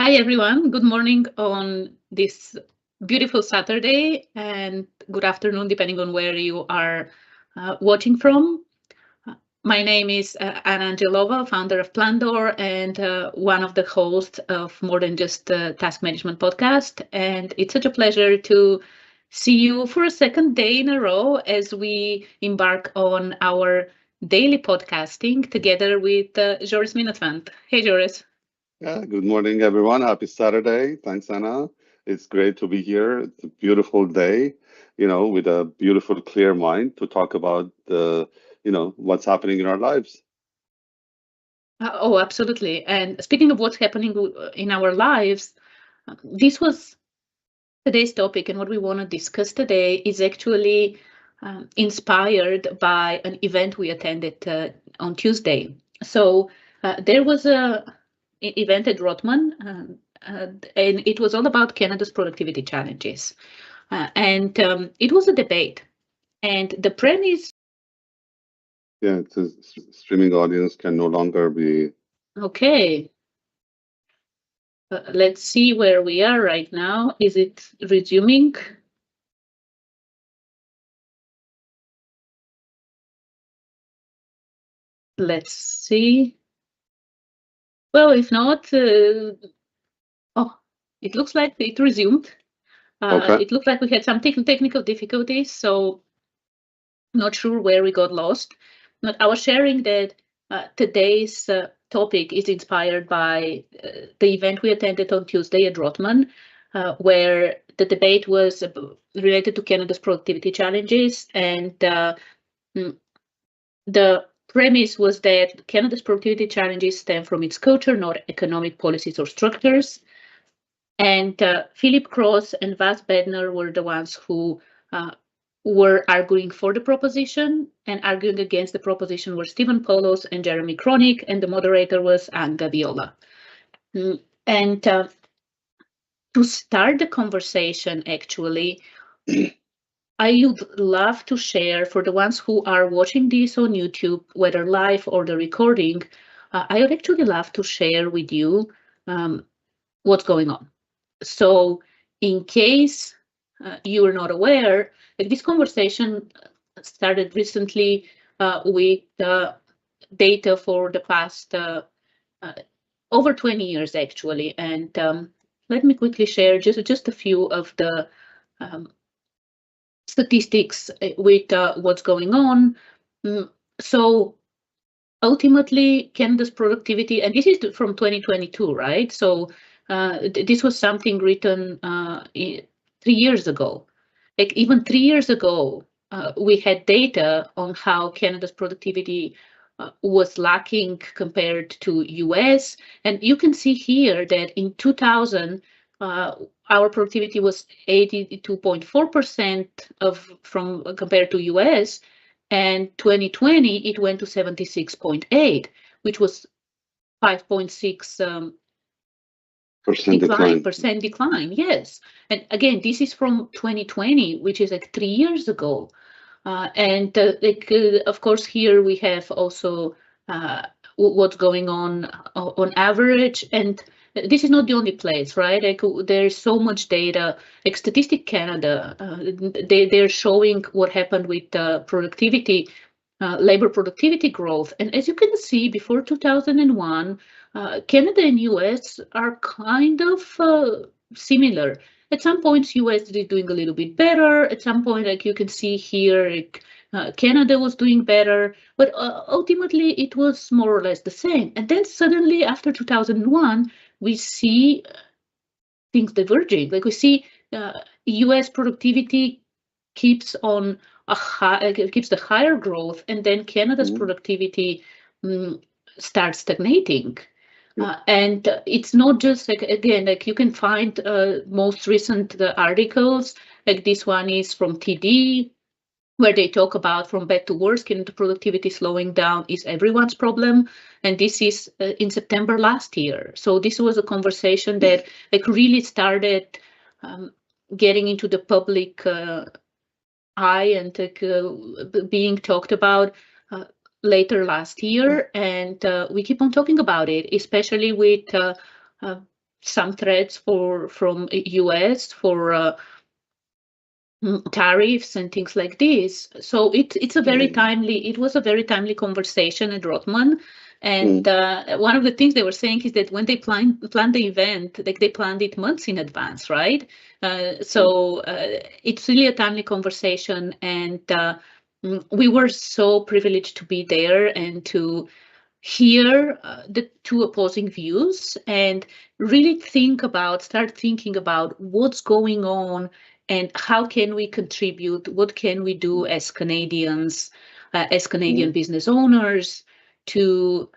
Hi, everyone. Good morning on this beautiful Saturday, and good afternoon, depending on where you are watching from. Uh, My name is Anna Angelova, founder of Plandor and one of the hosts of More Than Just Task Management podcast. And it's such a pleasure to see you for a second day in a row as we embark on our daily podcasting together with Joris Minutwand. Hey, Joris. Yeah, good morning, everyone. Happy Saturday. Thanks, Anna. It's great to be here. It's a beautiful day, with a beautiful, clear mind to talk about what's happening in our lives. Oh, absolutely. And speaking of what's happening in our lives, this was today's topic, and what we want to discuss today is actually inspired by an event we attended on Tuesday. So there was a event at Rotman, and it was all about Canada's productivity challenges. And it was a debate. And the premise, Yeah, it's a streaming audience can no longer be. okay, let's see where we are right now. Is it resuming? Let's see. Well, if not, oh, it looks like it resumed. Okay. It looked like we had some technical difficulties, so not sure where we got lost. But I was sharing that today's topic is inspired by the event we attended on Tuesday at Rotman, where the debate was related to Canada's productivity challenges, and mm, the premise was that Canada's productivity challenges stem from its culture, not economic policies or structures. And Philip Cross and Vas Bednar were the ones who uh, were arguing for the proposition, and arguing against the proposition were Stephen Polos and Jeremy Cronick, and the moderator was Anne Gaviola. And to start the conversation, actually, I would love to share for the ones who are watching this on YouTube, whether live or the recording, I would actually love to share with you what's going on. So, in case you are not aware, like this conversation started recently with data for the past uh, over 20 years, actually. And let me quickly share just a few of the um, statistics with what's going on. Mm, So, ultimately, Canada's productivity, and this is from 2022, right? So this was something written 3 years ago. Like even 3 years ago, we had data on how Canada's productivity was lacking compared to US. And you can see here that in 2000, our productivity was 82.4% of from compared to US, and 2020 it went to 76.8, which was 5.6 Percent decline. percent decline. Yes, and again, this is from 2020, which is like 3 years ago. And of course, here we have also what's going on average. And this is not the only place, right? Like there's so much data. Like Statistic Canada, they're showing what happened with productivity, labor productivity growth. And as you can see, before 2001, Canada and US are kind of similar. At some points, US is doing a little bit better. At some point, like you can see here, like, Canada was doing better, but ultimately it was more or less the same. And then suddenly, after 2001, we see things diverging. Like we see US productivity keeps on a high, keeps the higher growth, and then Canada's Mhm. productivity starts stagnating. Yeah. And it's not just like, again, like you can find most recent articles, like this one is from TD, where they talk about from bad to worse, Canada productivity slowing down is everyone's problem. And this is in September last year. So this was a conversation that like really started um, getting into the public eye and being talked about later last year. And we keep on talking about it, especially with uh, some threats from US for tariffs and things like this. So it was a very timely conversation at Rotman. And one of the things they were saying is that when they plan the event, like they planned it months in advance, right? So it's really a timely conversation, and we were so privileged to be there and to hear the two opposing views and really start thinking about what's going on and how can we contribute, what can we do as Canadians, as Canadian business owners to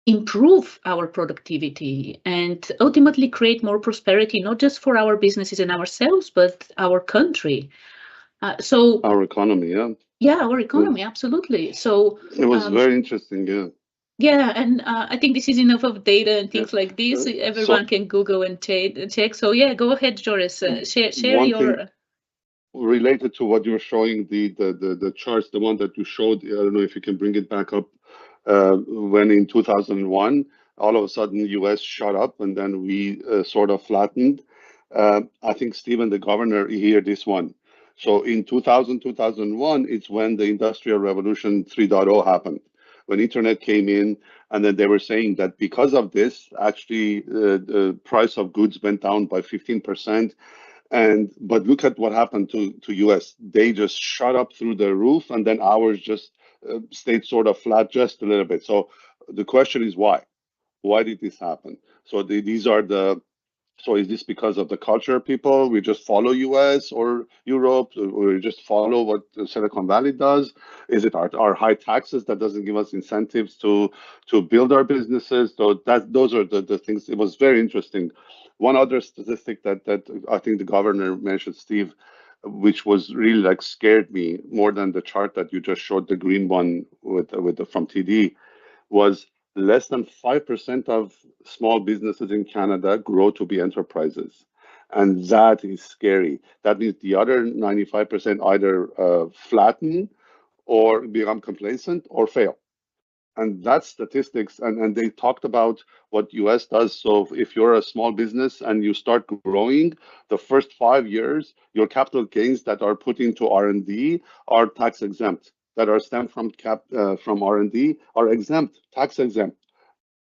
improve our productivity and ultimately create more prosperity, not just for our businesses and ourselves, but our country. So our economy, our economy, absolutely. So it was very interesting, yeah, and I think this is enough of data and things like this. Everyone can Google and check. So yeah, go ahead, Joris. Share your. Thing related to what you're showing, the charts, the one that you showed. I don't know if you can bring it back up. When in 2001, all of a sudden, U.S. shot up, and then we sort of flattened. I think Stephen, the governor, he heard this one. So in 2001, it's when the Industrial Revolution 3.0 happened, when internet came in, and then they were saying that because of this, actually, the price of goods went down by 15%. But look at what happened to US. They just shot up through the roof, and then ours just stayed sort of flat just a little bit. So the question is why? Why did this happen? So these are the. So is this because of the culture of people? We just follow US or Europe, or we just follow what Silicon Valley does? Is it our high taxes that doesn't give us incentives to build our businesses? So those are the things. It was very interesting. One other statistic that I think the governor mentioned, Steve, which was really like scared me more than the chart that you just showed, the green one with the from TD, was less than 5% of small businesses in Canada grow to be enterprises. And that is scary. That means the other 95% either flatten or become complacent or fail. And that's statistics. And they talked about what US does. So if you're a small business and you start growing, the first 5 years, your capital gains that are put into R&D are tax exempt, that are stemmed from R&D are exempt, tax exempt.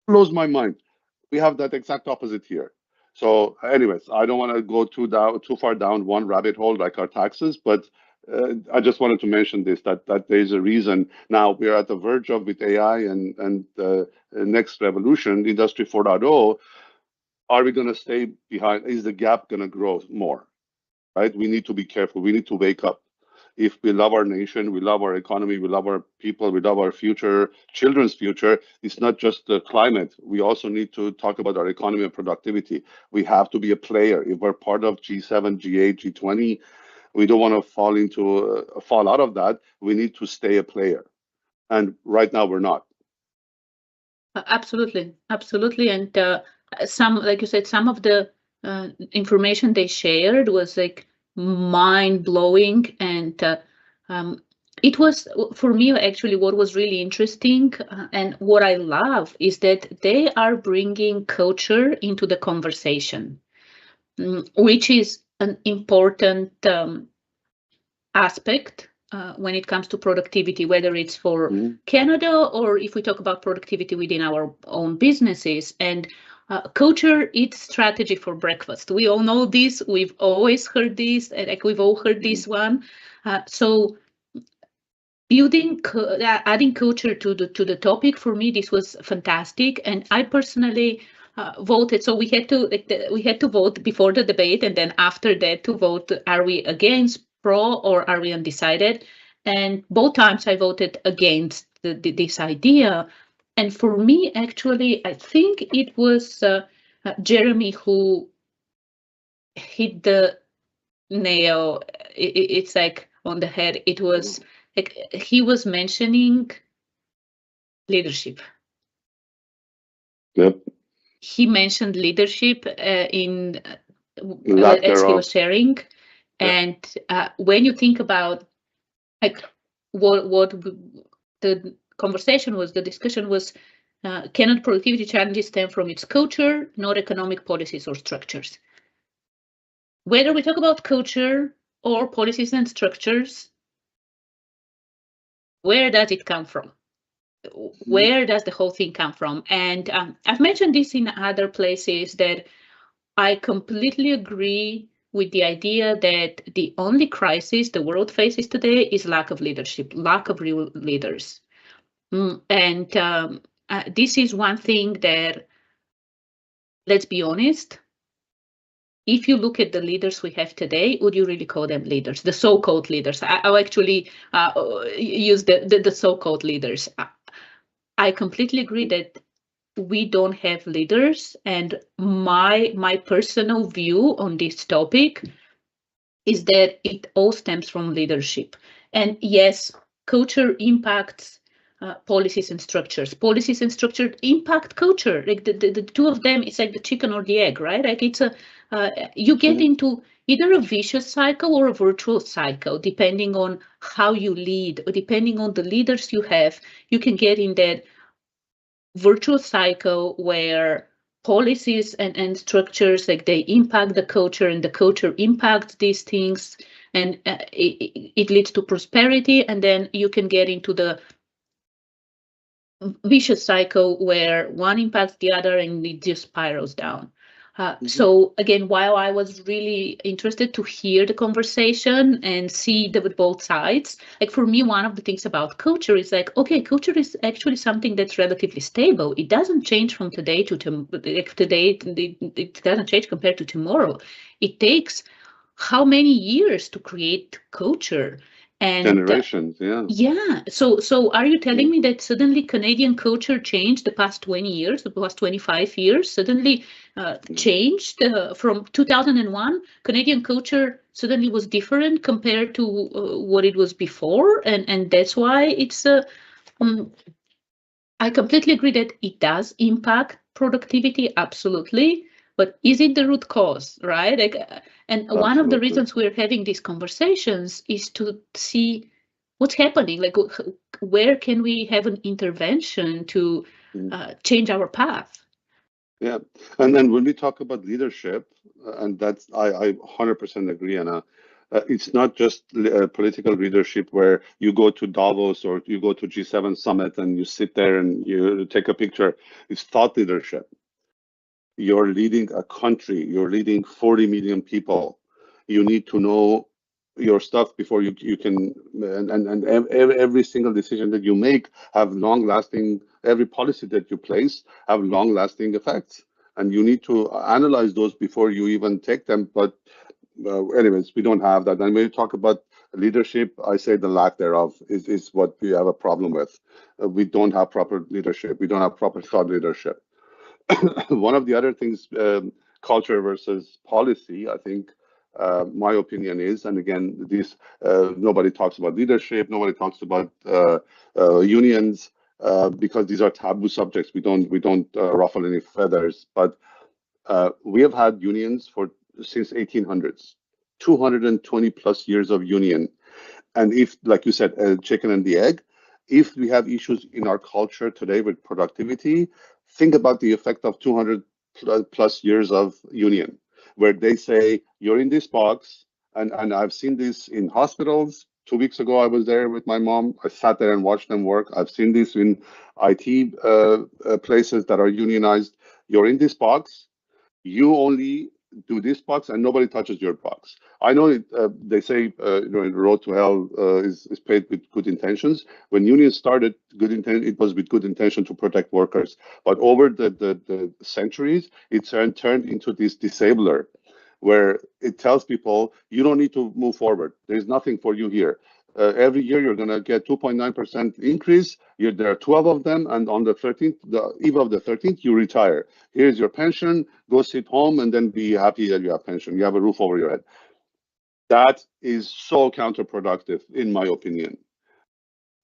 Blows my mind. We have that exact opposite here. So, anyways, I don't want to go too far down one rabbit hole like our taxes, but I just wanted to mention this that there's a reason now we are at the verge of with AI and next revolution, Industry 4.0. Are we going to stay behind? Is the gap going to grow more? Right? We need to be careful. We need to wake up. If we love our nation, we love our economy, we love our people, we love our future, children's future, it's not just the climate. We also need to talk about our economy and productivity. We have to be a player. If we're part of G7, G8, G20, we don't want to fall out of that. We need to stay a player. And right now we're not. Absolutely. And like you said, some of the information they shared was like mind-blowing, and it was, for me, actually what was really interesting and what I love is that they are bringing culture into the conversation, which is an important aspect when it comes to productivity, whether it's for Canada or if we talk about productivity within our own businesses. And culture eats strategy for breakfast. We all know this. We've always heard this. Like we've all heard this one. So adding culture to the topic, for me, this was fantastic. And I personally voted. So we had to vote before the debate, and then after that to vote, are we against, pro, or are we undecided? And both times I voted against this idea. And for me, actually, I think it was Jeremy who hit the nail. It's like on the head. It was like he was mentioning leadership. Yep. He mentioned leadership as he was sharing. And when you think about like what the conversation was, the discussion was, Cannot productivity challenges stem from its culture, not economic policies or structures? Whether we talk about culture or policies and structures, where does it come from? Where does the whole thing come from? And I've mentioned this in other places that I completely agree with the idea that the only crisis the world faces today is lack of leadership, lack of real leaders. And this is one thing that, let's be honest, if you look at the leaders we have today, would you really call them leaders? The so-called leaders. I'll actually use the so-called leaders. I completely agree that we don't have leaders, and my personal view on this topic is that it all stems from leadership. And yes, culture impacts policies and structures. Policies and structure impact culture. Like the two of them, it's like the chicken or the egg, right? Like it's a you get into either a vicious cycle or a virtuous cycle, depending on how you lead, or depending on the leaders you have. You can get in that virtuous cycle where policies and structures, like they impact the culture and the culture impacts these things, and it leads to prosperity. And then you can get into the vicious cycle where one impacts the other and it just spirals down. So again, while I was really interested to hear the conversation and see both sides, like for me, one of the things about culture is like, okay, culture is actually something that's relatively stable. It doesn't change from today to today. It doesn't change compared to tomorrow. It takes how many years to create culture? And generations, yeah. Yeah. So are you telling me that suddenly Canadian culture changed the past 20 years, the past 25 years, suddenly changed from 2001? Canadian culture suddenly was different compared to what it was before, and that's why it's I completely agree that it does impact productivity, absolutely. But is it the root cause, right? Like, and one of the Absolutely. reasons we're having these conversations is to see what's happening. Like, where can we have an intervention to change our path? Yeah, and then when we talk about leadership, and that's I 100% agree, Anna. It's not just political leadership where you go to Davos or you go to G7 summit and you sit there and you take a picture. It's thought leadership. You're leading a country. You're leading 40 million people. You need to know your stuff before you can, and every single decision that you make have long lasting. Every policy that you place have long lasting effects, and you need to analyze those before you even take them. But anyways, we don't have that. And when you talk about leadership, I say the lack thereof is what we have a problem with. We don't have proper leadership. We don't have proper thought leadership. One of the other things, culture versus policy, I think, my opinion is, and again, this nobody talks about leadership, nobody talks about unions, because these are taboo subjects. We don't ruffle any feathers. But we have had unions for since 1800s, 220 plus years of union. And if, like you said, chicken and the egg, if we have issues in our culture today with productivity, think about the effect of 200 plus years of union, where they say, you're in this box. And I've seen this in hospitals. 2 weeks ago, I was there with my mom. I sat there and watched them work. I've seen this in IT places that are unionized. You're in this box. You only do this box and nobody touches your box. I know they say the road to hell is paved with good intentions. When unions started, it was with good intention to protect workers. But over the centuries, it turned into this disabler where it tells people you don't need to move forward. There's nothing for you here. Every year you're going to get 2.9% increase. There are 12 of them, and on the 13th, the eve of the 13th, you retire. Here's your pension. Go sit home and then be happy that you have pension. You have a roof over your head. That is so counterproductive, in my opinion.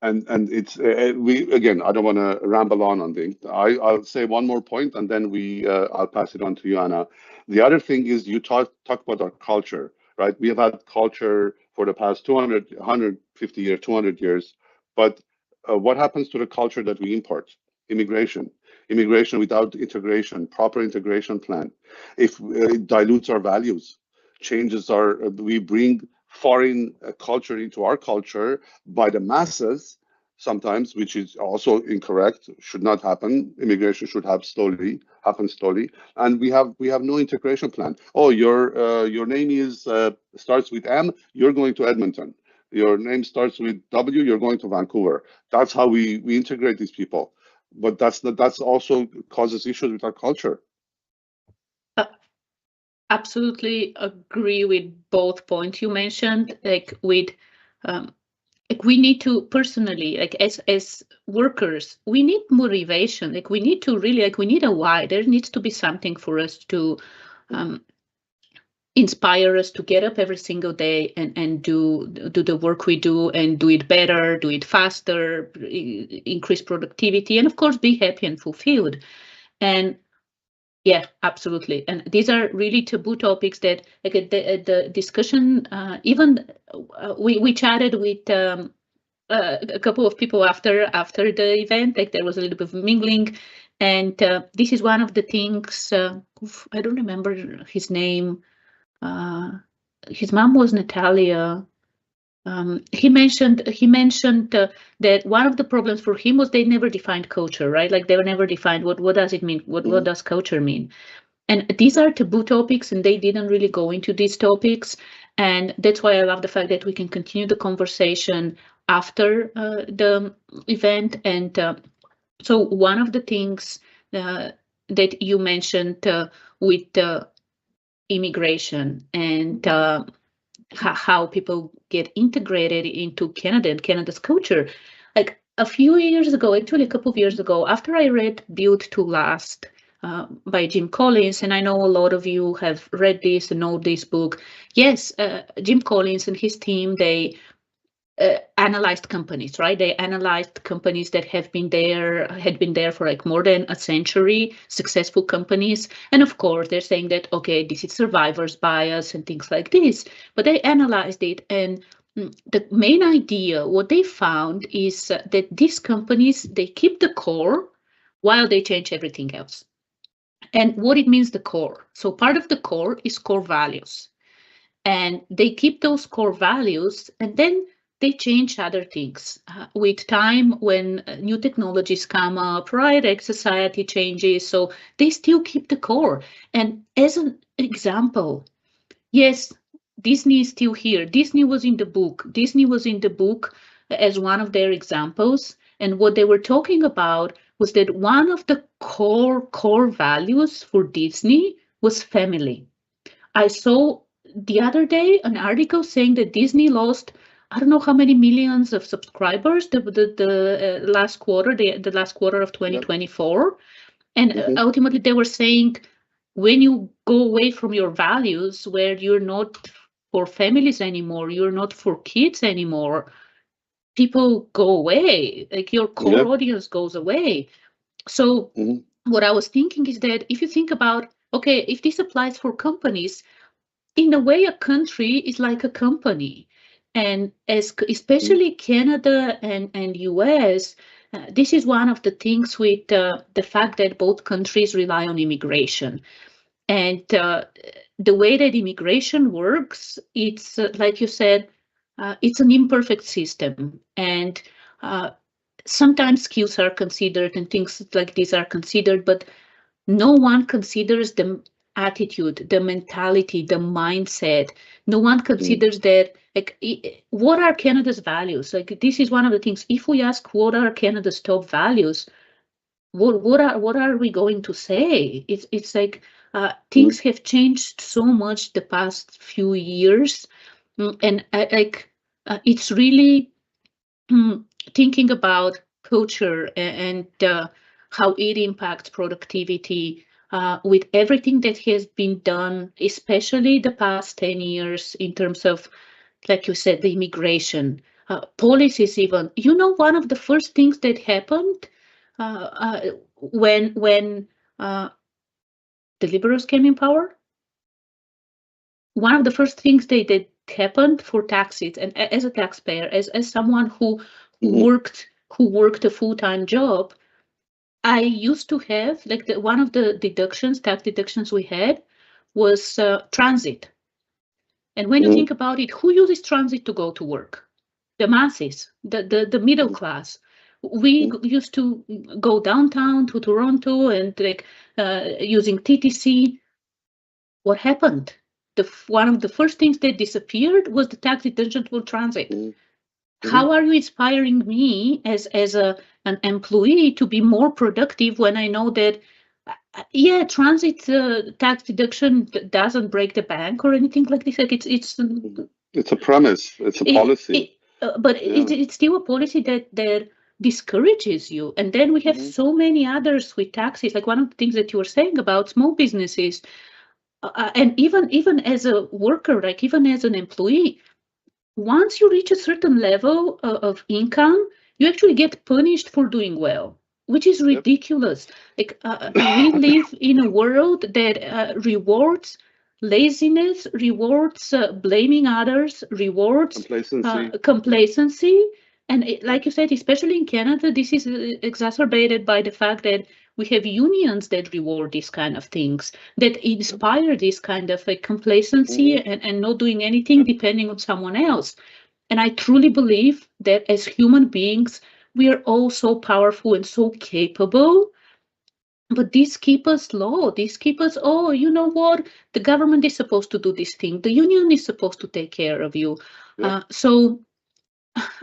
And it's we again. I don't want to ramble on things. I'll say one more point, and then I'll pass it on to you, Anna. The other thing is you talk about our culture, right? We have had culture for the past 200, 150 years, 200 years, but what happens to the culture that we import? immigration. Immigration without integration, proper integration plan. If it dilutes our values, changes our, we bring foreign culture into our culture by the masses sometimes, which is also incorrect, should not happen. Immigration should happen slowly, and we have no integration plan. Oh, your name is starts with M, you're going to Edmonton. Your name starts with W, you're going to Vancouver. That's how we integrate these people. But that's also causes issues with our culture. Absolutely agree with both points you mentioned. Like we need to personally, like as workers, we need motivation. Like we need to really, like we need a why. There needs to be something for us to inspire us to get up every single day and do the work we do and do it better, do it faster, increase productivity, and of course be happy and fulfilled. And yeah, absolutely. And these are really taboo topics that, like, the discussion, even we chatted with a couple of people after the event. Like there was a little bit of mingling, and this is one of the things. I don't remember his name. His mom was Natalia. He mentioned that one of the problems for him was they never defined culture, right? Like they were never defined what does it mean? What does culture mean? And these are taboo topics, and they didn't really go into these topics. And that's why I love the fact that we can continue the conversation after the event. And so one of the things that you mentioned with immigration and how people get integrated into Canada and Canada's culture. Like a few years ago, actually a couple of years ago, after I read Built to Last by Jim Collins, and I know a lot of you have read this and know this book. Yes, Jim Collins and his team, they analyzed companies, right? They analyzed companies that had been there for like more than a century, successful companies. And of course, they're saying that, okay, this is survivor's bias and things like this. But they analyzed it, and the main idea, what they found is that these companies, they keep the core while they change everything else. And what it means, the core. So part of the core is core values. And they keep those core values, and then they change other things with time when new technologies come up, right? Like society changes, so they still keep the core. And as an example, yes, Disney is still here. Disney was in the book. Disney was in the book as one of their examples. And what they were talking about was that one of the core values for Disney was family. I saw the other day an article saying that Disney lost, I don't know how many millions of subscribers the last quarter, the last quarter of 2024. And ultimately they were saying, when you go away from your values, where you're not for families anymore, you're not for kids anymore, people go away, like your core audience goes away. So what I was thinking is that if you think about, okay, if this applies for companies, in a way, a country is like a company. And especially Canada and US, this is one of the things with the fact that both countries rely on immigration. And the way that immigration works, it's like you said, it's an imperfect system. And sometimes skills are considered and things like these are considered, but no one considers the attitude, the mentality, the mindset. No one considers that, like, what are Canada's values? Like, this is one of the things. If we ask what are Canada's top values, what are we going to say? It's like things have changed so much the past few years, and it's really thinking about culture and how it impacts productivity with everything that has been done, especially the past 10 years in terms of, like you said, the immigration policies. Even, one of the first things that happened when the Liberals came in power, one of the first things that happened for taxes, and as a taxpayer, as someone who worked a full-time job, I used to have, like one of the deductions, tax deductions we had was transit. And when you think about it, who uses transit to go to work? The masses, the middle class. We used to go downtown to Toronto and like using TTC. What happened? One of the first things that disappeared was the tax deduction for transit. How are you inspiring me as an employee to be more productive when I know that yeah, transit tax deduction doesn't break the bank or anything like this. Like it's a premise, it's a policy. But it's still a policy that discourages you. And then we have so many others with taxes. Like one of the things that you were saying about small businesses, and even as a worker, like even as an employee, once you reach a certain level of income, you actually get punished for doing well, which is ridiculous. Like we live in a world that rewards laziness, rewards blaming others, rewards complacency. And like you said, especially in Canada, this is exacerbated by the fact that we have unions that reward these kind of things, that inspire this kind of complacency and not doing anything depending on someone else. And I truly believe that as human beings, we are all so powerful and so capable. But these keep us low. These keep us, oh, you know what? The government is supposed to do this thing. The union is supposed to take care of you. So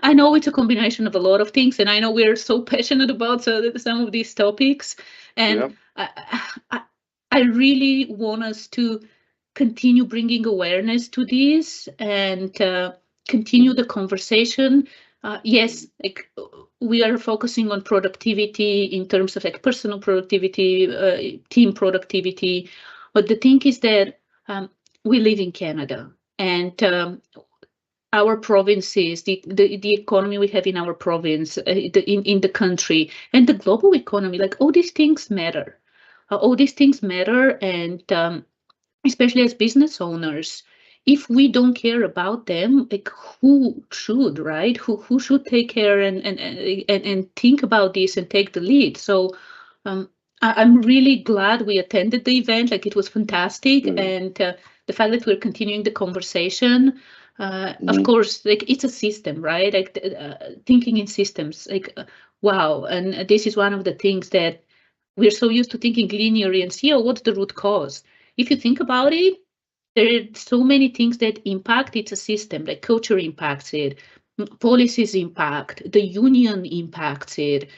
I know it's a combination of a lot of things, and I know we're so passionate about some of these topics. And I really want us to continue bringing awareness to this and continue the conversation. Yes, like we are focusing on productivity in terms of like personal productivity, team productivity, but the thing is that we live in Canada, and our provinces, the economy we have in our province, in the country, and the global economy, like all these things matter. All these things matter, and especially as business owners, if we don't care about them, like who should, right? Who should take care and think about this and take the lead? So I'm really glad we attended the event. Like it was fantastic, and the fact that we're continuing the conversation. Of course, like it's a system, right? Like thinking in systems, like wow. And this is one of the things that we're so used to thinking linearly and see, oh, what's the root cause? If you think about it, there are so many things that impact. It's a system, like culture impacts it, policies impact, the union impacts it,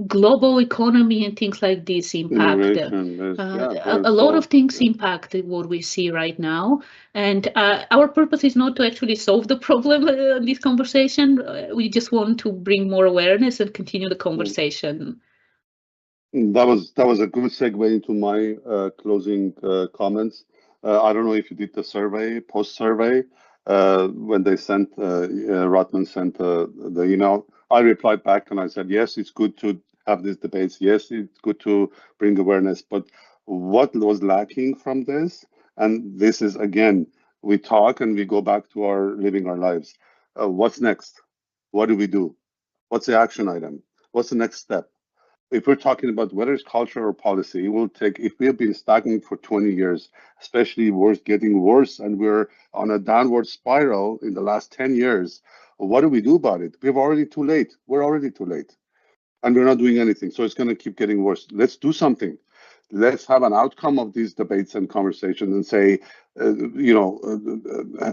global economy and things like this impact. A lot of things impact what we see right now. And our purpose is not to actually solve the problem in this conversation. We just want to bring more awareness and continue the conversation. That was a good segue into my closing comments. I don't know if you did the survey, post survey, when they sent Rotman sent the email. I replied back and I said, yes, it's good to have these debates. Yes, it's good to bring awareness. But what was lacking from this? And this is again, we talk and we go back to our living our lives. What's next? What do we do? What's the action item? What's the next step? If we're talking about whether it's culture or policy, it will take, if we have been stagnant for 20 years, especially worse, getting worse, and we're on a downward spiral in the last 10 years, what do we do about it? We're already too late. We're already too late. And we're not doing anything. So it's going to keep getting worse. Let's do something. Let's have an outcome of these debates and conversations and say, and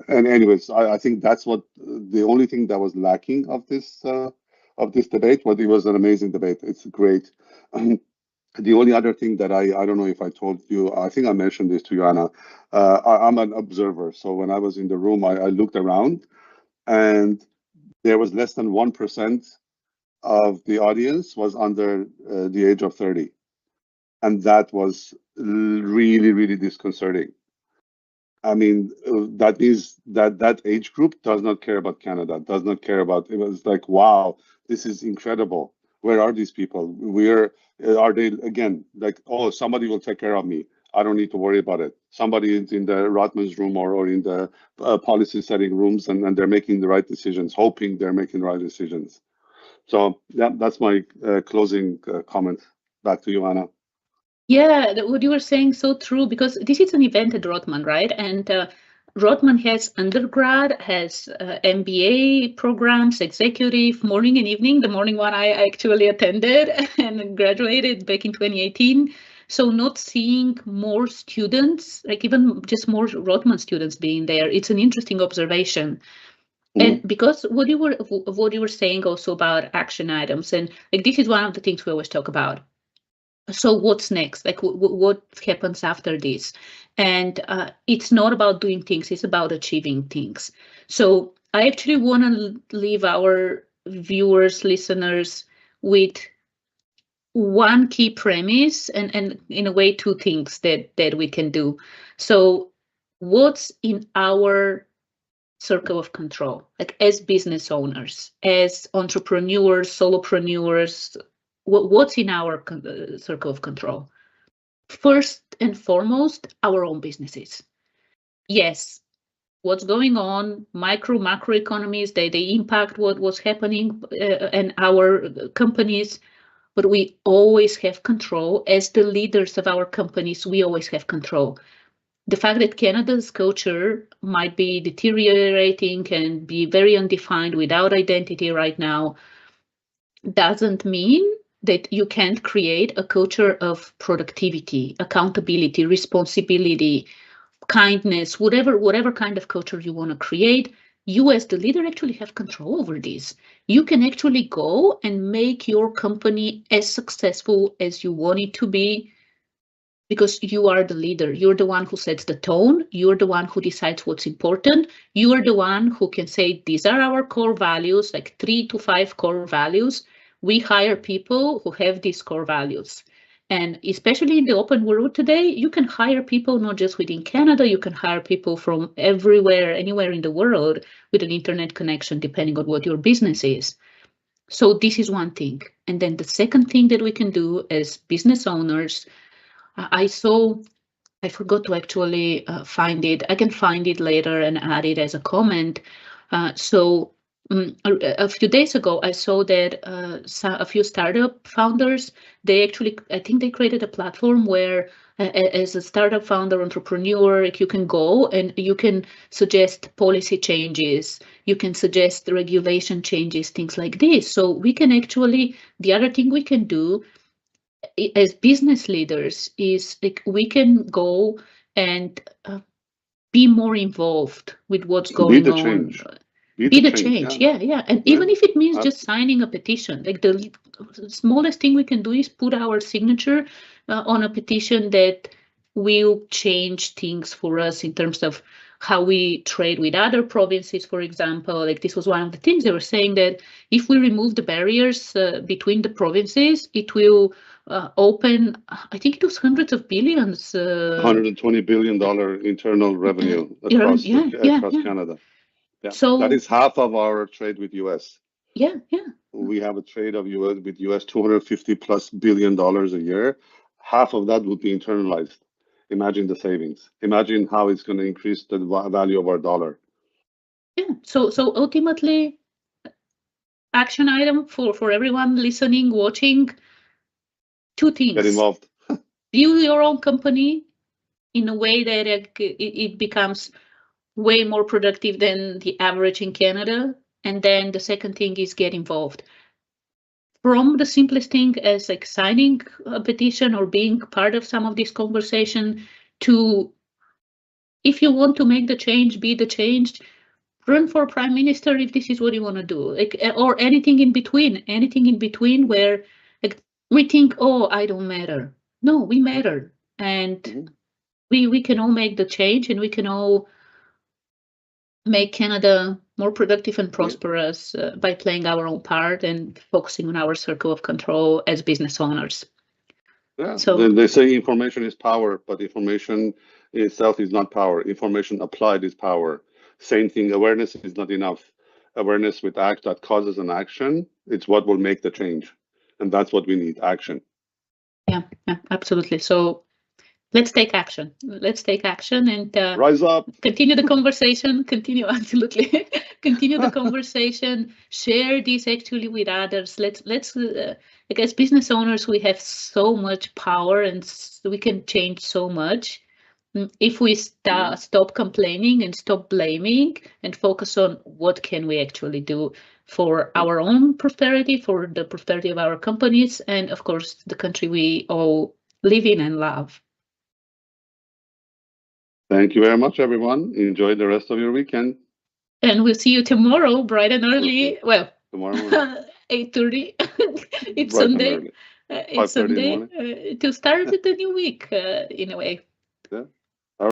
anyways, I think that's what the only thing that was lacking of this debate. But it was an amazing debate. It's great. The only other thing that I don't know if I told you, I think I mentioned this to you, Anna. I'm an observer. So when I was in the room, I looked around and there was less than 1% of the audience was under the age of 30. And that was really, really disconcerting. I mean, that means that age group does not care about Canada, does not care about, it was like, wow, this is incredible. Where are these people? Are they, again, like, oh, somebody will take care of me. I don't need to worry about it. Somebody is in the Rotman's room or in the policy setting rooms and they're making the right decisions, hoping they're making the right decisions. So yeah, that's my closing comment. Back to you, Anna. Yeah, what you were saying so true, because this is an event at Rotman, right? And Rotman has undergrad, has MBA programs, executive, morning and evening. The morning one I actually attended and graduated back in 2018. So not seeing more students, like even just more Rotman students being there, it's an interesting observation. And because what you were saying also about action items, and like this is one of the things we always talk about. So what's next? Like what happens after this? And it's not about doing things, it's about achieving things. So I actually want to leave our viewers, listeners with one key premise and in a way two things that we can do. So what's in our circle of control, like as business owners, as entrepreneurs, solopreneurs, what's in our circle of control? First and foremost, our own businesses. Yes, what's going on, macro economies, they impact what's happening and our companies, but we always have control. As the leaders of our companies, we always have control. The fact that Canada's culture might be deteriorating and be very undefined without identity right now doesn't mean that you can't create a culture of productivity, accountability, responsibility, kindness, whatever kind of culture you want to create. You as the leader actually have control over this. You can actually go and make your company as successful as you want it to be, because you are the leader. You're the one who sets the tone. You're the one who decides what's important. You are the one who can say, these are our core values, like 3 to 5 core values. We hire people who have these core values. And especially in the open world today, you can hire people not just within Canada, you can hire people from everywhere, anywhere in the world with an internet connection, depending on what your business is. So this is one thing. And then the second thing that we can do as business owners, I forgot to actually find it. I can find it later and add it as a comment. A few days ago, I saw that a few startup founders, I think they created a platform where as a startup founder, entrepreneur, you can go and you can suggest policy changes, you can suggest regulation changes, things like this. So we can actually, the other thing we can do as business leaders is like we can go and be more involved with what's going on. Be the change. Yeah. And even if it means just signing a petition, like the smallest thing we can do is put our signature on a petition that will change things for us in terms of how we trade with other provinces, for example. Like this was one of the things they were saying, that if we remove the barriers between the provinces, it will open, I think it was hundreds of billions. $120 billion internal revenue across Canada. Yeah, so that is half of our trade with US. Yeah. We have a trade of with US $250+ billion a year. Half of that would be internalized. Imagine the savings. Imagine how it's going to increase the value of our dollar. Yeah. So ultimately, action item for everyone listening, watching, two things. Get involved. View your own company in a way that it becomes way more productive than the average in Canada. And then the second thing is get involved. From the simplest thing as like signing a petition or being part of some of this conversation, to if you want to make the change, be the change, run for prime minister if this is what you want to do, like, or anything in between where like we think, oh, I don't matter. No, we matter, and we can all make the change, and we can all make Canada more productive and prosperous by playing our own part and focusing on our circle of control as business owners. Yeah, so they say information is power, but information itself is not power. Information applied is power. Same thing, awareness is not enough. Awareness with act that causes an action, it's what will make the change. And that's what we need, action. Yeah, absolutely. So let's take action. Let's take action and rise up. Continue the conversation. Absolutely continue the conversation. Share this actually with others. Let's. I guess business owners, we have so much power and we can change so much if we stop complaining and stop blaming and focus on what can we actually do for our own prosperity, for the prosperity of our companies, and of course the country we all live in and love. Thank you very much, everyone. Enjoy the rest of your weekend. And we'll see you tomorrow, bright and early. Well, tomorrow morning. 8:30. It's Bright Sunday. and early. It's Sunday to start the new week in a way.